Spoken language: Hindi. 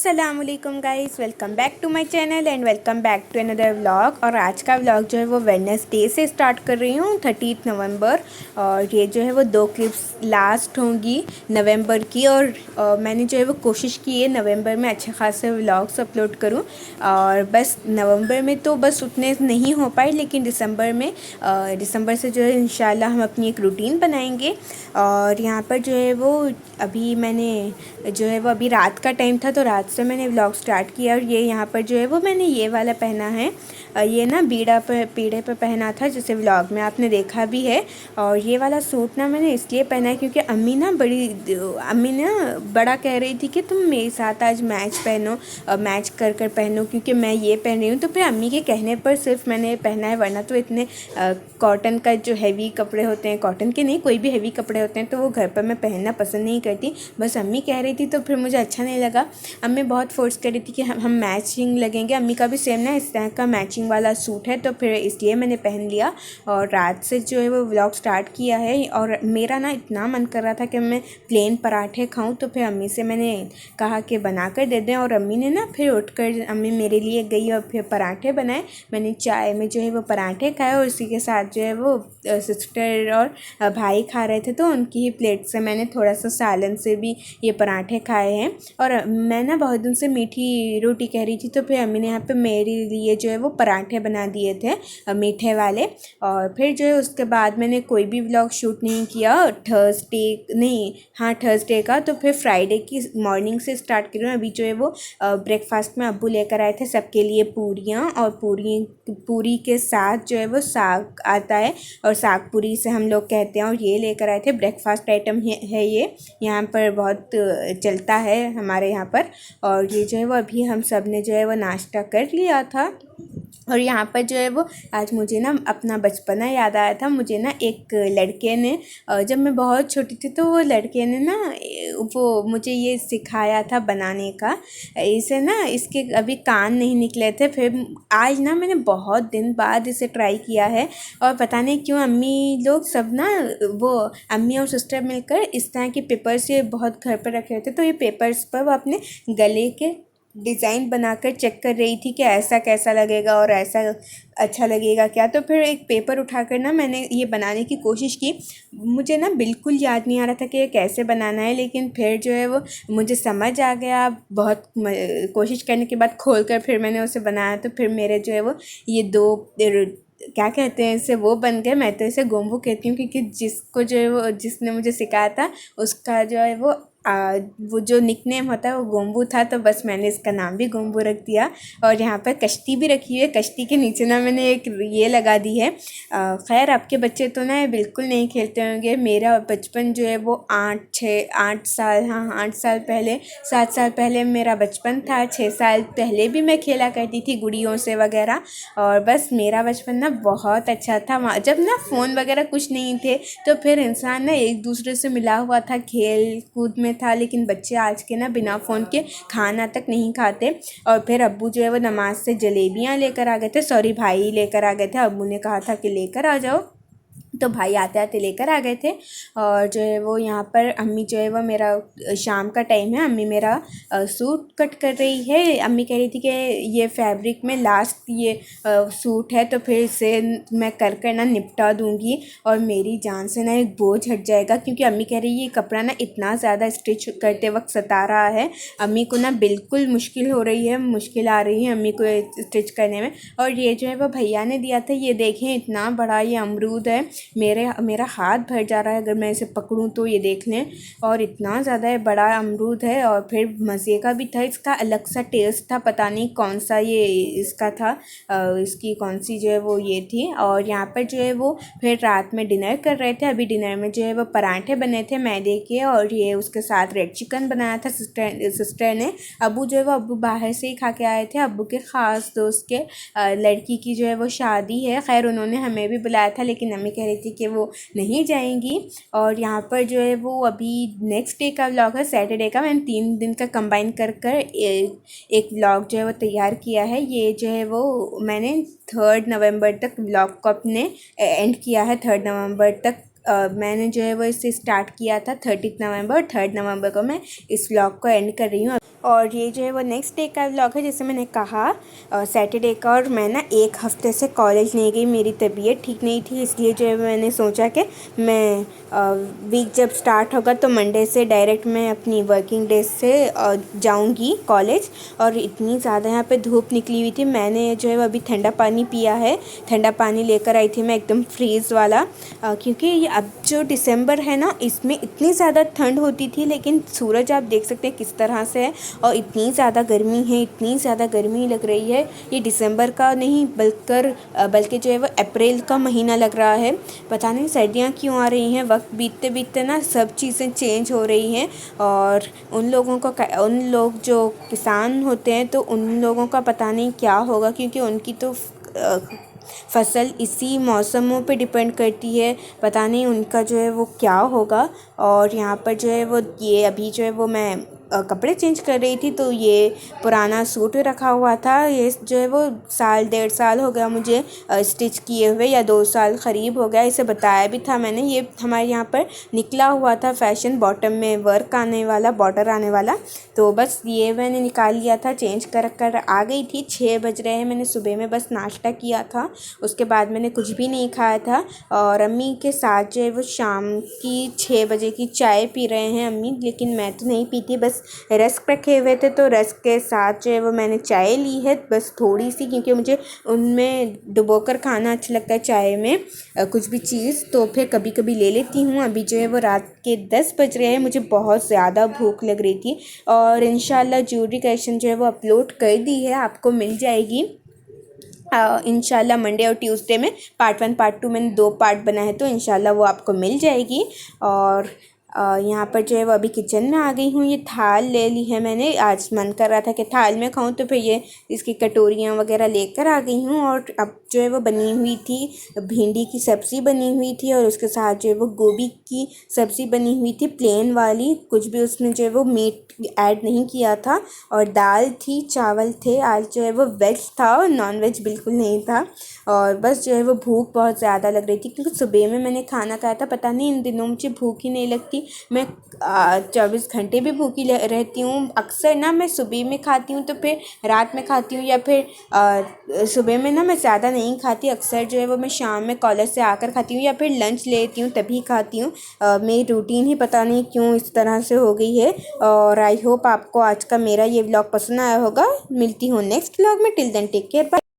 अस्सलाम वालेकुम guys, welcome back to my channel and welcome back to another vlog. और आज का व्लॉग जो है वो वेडनेसडे से स्टार्ट कर रही हूँ, 30 नवंबर। और ये जो है वो 2 क्लिप्स लास्ट होंगी नवंबर की। और मैंने जो है वो कोशिश की है नवंबर में अच्छे खासे व्लॉग्स अपलोड करूँ। और बस नवंबर में तो बस उतने नहीं हो पाए, लेकिन दिसंबर से जो है इंशाल्लाह हम अपनी एक रूटीन बनाएंगे। और यहाँ पर जो है वो अभी मैंने जो है वो अभी रात का टाइम था, तो रात से मैंने व्लॉग स्टार्ट किया। और ये यहाँ पर जो है वो मैंने ये वाला पहना है, ये ना पीढ़े पे पहना था, जिसे व्लॉग में आपने देखा भी है। और ये वाला सूट ना मैंने इसलिए पहना है क्योंकि अम्मी ना बड़ा कह रही थी कि तुम मेरे साथ आज मैच पहनो, मैच कर कर पहनो, क्योंकि मैं ये पहन रही हूँ। तो फिर अम्मी के कहने पर सिर्फ मैंने पहना है, वरना तो इतने कॉटन का जो हैवी कपड़े होते हैं, कॉटन के नहीं कोई भी हैवी कपड़े होते हैं, तो वो घर पर मैं पहनना पसंद नहीं करती। बस अम्मी कह रही थी तो फिर मुझे अच्छा नहीं लगा। अम्मी बहुत फोर्स कर रही थी कि हम मैचिंग लगेंगे। अम्मी का भी सेम ना इस तरह का मैचिंग वाला सूट है, तो फिर इसलिए मैंने पहन लिया। और रात से जो है वो व्लॉग स्टार्ट किया है। और मेरा ना इतना मन कर रहा था कि मैं प्लेन पराठे खाऊं, तो फिर अम्मी से मैंने कहा कि बना कर दे दें। और अम्मी ने ना फिर उठकर अम्मी मेरे लिए गई और फिर पराठे बनाए। मैंने चाय में जो है वो पराठे खाए, और उसी के साथ जो है वो सिस्टर और भाई खा रहे थे, तो उनकी ही प्लेट से मैंने थोड़ा सा सालन से भी ये पराठे खाए हैं। और मैं ना बहुत दिन से मीठी रोटी कह रही थी, तो फिर अम्मी ने यहाँ पे मेरे लिए जो है वो पराठे बना दिए थे मीठे वाले। और फिर जो है उसके बाद मैंने कोई भी व्लॉग शूट नहीं किया थर्सडे का। तो फिर फ्राइडे की मॉर्निंग से स्टार्ट कर रही हूँ। अभी जो है वो ब्रेकफास्ट में अब्बू लेकर आए थे सबके लिए पूरियाँ, और पूरी के साथ जो है वो साग आता है, और साग पूरी से हम लोग कहते हैं। और ये लेकर आए थे, ब्रेकफास्ट आइटम है ये, यहाँ पर बहुत चलता है हमारे यहाँ पर। और ये जो है वो अभी हम सब ने जो है वो नाश्ता कर लिया था। और यहाँ पर जो है वो आज मुझे ना अपना बचपना याद आया था। मुझे ना एक लड़के ने जब मैं बहुत छोटी थी, तो वो लड़के ने ना वो मुझे ये सिखाया था बनाने का। इसे ना इसके अभी कान नहीं निकले थे, फिर आज ना मैंने बहुत दिन बाद इसे ट्राई किया है। और पता नहीं क्यों अम्मी लोग सब ना वो अम्मी और सिस्टर मिलकर इस तरह के पेपर्स ये बहुत घर पर रखे होते, तो ये पेपर्स पर वो अपने गले के डिज़ाइन बनाकर चेक कर रही थी कि ऐसा कैसा लगेगा और ऐसा अच्छा लगेगा क्या। तो फिर एक पेपर उठाकर ना मैंने ये बनाने की कोशिश की। मुझे ना बिल्कुल याद नहीं आ रहा था कि ये कैसे बनाना है, लेकिन फिर जो है वो मुझे समझ आ गया। बहुत कोशिश करने के बाद खोल कर फिर मैंने उसे बनाया, तो फिर मेरे जो है वो ये दो क्या कहते हैं इसे, वो बन गए। मैं तो इसे गोम्बू कहती हूँ, क्योंकि जिसको जो है वो जिसने मुझे सिखाया था उसका जो है वो जो निकनेम होता है वो गोम्बू था, तो बस मैंने इसका नाम भी गोम्बू रख दिया। और यहाँ पर कश्ती भी रखी हुई है, कश्ती के नीचे ना मैंने एक ये लगा दी है। खैर आपके बच्चे तो ना बिल्कुल नहीं खेलते होंगे। मेरा बचपन जो है वो 8 साल, हाँ 8 साल पहले, 7 साल पहले मेरा बचपन था। 6 साल पहले भी मैं खेला करती थी गुड़ियों से वगैरह। और बस मेरा बचपन ना बहुत अच्छा था, जब ना फ़ोन वगैरह कुछ नहीं थे, तो फिर इंसान ना एक दूसरे से मिला हुआ था, खेल कूद में था। लेकिन बच्चे आज के ना बिना फ़ोन के खाना तक नहीं खाते। और फिर अब्बू जो है वो नमाज से जलेबियाँ लेकर आ गए थे, सॉरी भाई लेकर आ गए थे। अब्बू ने कहा था कि लेकर आ जाओ, तो भाई आते आते लेकर आ गए थे। और जो है वो यहाँ पर अम्मी जो है वो मेरा शाम का टाइम है, अम्मी मेरा सूट कट कर रही है। अम्मी कह रही थी कि ये फैब्रिक में लास्ट ये सूट है, तो फिर इसे मैं कर ना निपटा दूँगी और मेरी जान से ना एक बोझ हट जाएगा। क्योंकि अम्मी कह रही है ये कपड़ा ना इतना ज़्यादा स्टिच करते वक्त सता रहा है, अम्मी को ना बिल्कुल मुश्किल हो रही है, मुश्किल आ रही है अम्मी को स्टिच करने में। और ये जो है वो भैया ने दिया था, ये देखें इतना बड़ा ये अमरूद है, मेरा हाथ भर जा रहा है अगर मैं इसे पकड़ूं तो। ये देख लें, और इतना ज़्यादा बड़ा अमरूद है, और फिर मज़े का भी था। इसका अलग सा टेस्ट था, पता नहीं कौन सा ये इसका था, इसकी कौन सी जो है वो ये थी। और यहाँ पर जो है वो फिर रात में डिनर कर रहे थे। अभी डिनर में जो है वो पराठे बने थे मैदे के, और ये उसके साथ रेड चिकन बनाया था सिस्टर ने। अब्बू जो है वो अब्बू बाहर से ही खा के आए थे, अब्बू के ख़ास दोस्त के लड़की की जो है वो शादी है। खैर उन्होंने हमें भी बुलाया था, लेकिन अम्मी कह रही थी कि वो नहीं जाएंगी। और यहाँ पर जो है वो अभी नेक्स्ट डे का व्लॉग है, सैटरडे का। मैंने 3 दिन का कंबाइन कर एक व्लॉग जो है वो तैयार किया है। ये जो है वो मैंने 3 नवंबर तक व्लॉग को अपने एंड किया है, 3 नवंबर तक मैंने जो है वो इसे स्टार्ट किया था 30 नवंबर और 3 नवंबर को मैं इस व्लॉग को एंड कर रही हूँ। और ये जो है वो नेक्स्ट डे का व्लॉग है, जैसे मैंने कहा सैटरडे का। और मैं ना 1 हफ्ते से कॉलेज नहीं गई, मेरी तबीयत ठीक नहीं थी, इसलिए जो है मैंने सोचा कि मैं वीक जब स्टार्ट होगा तो मंडे से डायरेक्ट मैं अपनी वर्किंग डेज से जाऊंगी कॉलेज। और इतनी ज़्यादा यहाँ पे धूप निकली हुई थी, मैंने जो है वो अभी ठंडा पानी पिया है, ठंडा पानी लेकर आई थी मैं एकदम फ्रीज़ वाला, क्योंकि ये अब जो दिसंबर है ना इसमें इतनी ज़्यादा ठंड होती थी, लेकिन सूरज आप देख सकते हैं किस तरह से है, और इतनी ज़्यादा गर्मी है, इतनी ज़्यादा गर्मी लग रही है। ये दिसंबर का नहीं बल्कि जो है वो अप्रैल का महीना लग रहा है। पता नहीं सर्दियाँ क्यों आ रही हैं, वक्त बीतते बीतते ना सब चीज़ें चेंज हो रही हैं। और उन लोग जो किसान होते हैं तो उन लोगों का पता नहीं क्या होगा, क्योंकि उनकी तो फसल इसी मौसमों पे डिपेंड करती है, पता नहीं उनका जो है वो क्या होगा। और यहाँ पर जो है वो ये अभी जो है वो मैं कपड़े चेंज कर रही थी, तो ये पुराना सूट रखा हुआ था, ये जो है वो 1.5 साल हो गया मुझे स्टिच किए हुए, या 2 साल क़रीब हो गया। इसे बताया भी था मैंने, ये हमारे यहाँ पर निकला हुआ था फैशन, बॉटम में वर्क आने वाला, बॉर्डर आने वाला, तो बस ये मैंने निकाल लिया था, चेंज कर आ गई थी। 6 बज रहे हैं, मैंने सुबह में बस नाश्ता किया था, उसके बाद मैंने कुछ भी नहीं खाया था। और अम्मी के साथ जो है वो शाम की 6 बजे की चाय पी रहे हैं अम्मी, लेकिन मैं तो नहीं पीती, बस रस्क रखे हुए थे तो रस्क के साथ जो है वो मैंने चाय ली है, बस थोड़ी सी, क्योंकि मुझे उनमें डुबोकर खाना अच्छा लगता है चाय में कुछ भी चीज़, तो फिर कभी कभी ले लेती हूँ। अभी जो है वो रात के 10 बज रहे हैं, मुझे बहुत ज़्यादा भूख लग रही थी, और इंशाल्लाह ज्वेलरी कलेक्शन जो है वो अपलोड कर दी है, आपको मिल जाएगी इंशाल्लाह मंडे और ट्यूसडे में। पार्ट 1 पार्ट 2 मैंने 2 पार्ट बनाए हैं, तो इंशाल्लाह वो आपको मिल जाएगी। और यहाँ पर जो है वो अभी किचन में आ गई हूँ, ये थाल ले ली है मैंने, आज मन कर रहा था कि थाल में खाऊं, तो फिर ये इसकी कटोरियाँ वगैरह लेकर आ गई हूँ। और अब जो है वो बनी हुई थी भिंडी की सब्ज़ी बनी हुई थी, और उसके साथ जो है वो गोभी की सब्ज़ी बनी हुई थी प्लेन वाली, कुछ भी उसमें जो है वो मीट ऐड नहीं किया था। और दाल थी, चावल थे, आज जो है वो वेज था और नॉन वेज बिल्कुल नहीं था। और बस जो है वो भूख बहुत ज़्यादा लग रही थी, क्योंकि सुबह में मैंने खाना खाया था, पता नहीं इन दिनों मुझे भूख ही नहीं लगती, मैं 24 घंटे भी भूखी रहती हूँ। अक्सर ना मैं सुबह में खाती हूँ तो फिर रात में खाती हूँ, या फिर सुबह में ना मैं ज़्यादा नहीं खाती, अक्सर जो है वो मैं शाम में कॉलेज से आकर खाती हूँ, या फिर लंच लेती हूँ तभी खाती हूँ। मेरी रूटीन ही पता नहीं क्यों इस तरह से हो गई है। और आई होप आपको आज का मेरा ये व्लॉग पसंद आया होगा। मिलती हूँ नेक्स्ट व्लॉग में, till then take care, bye.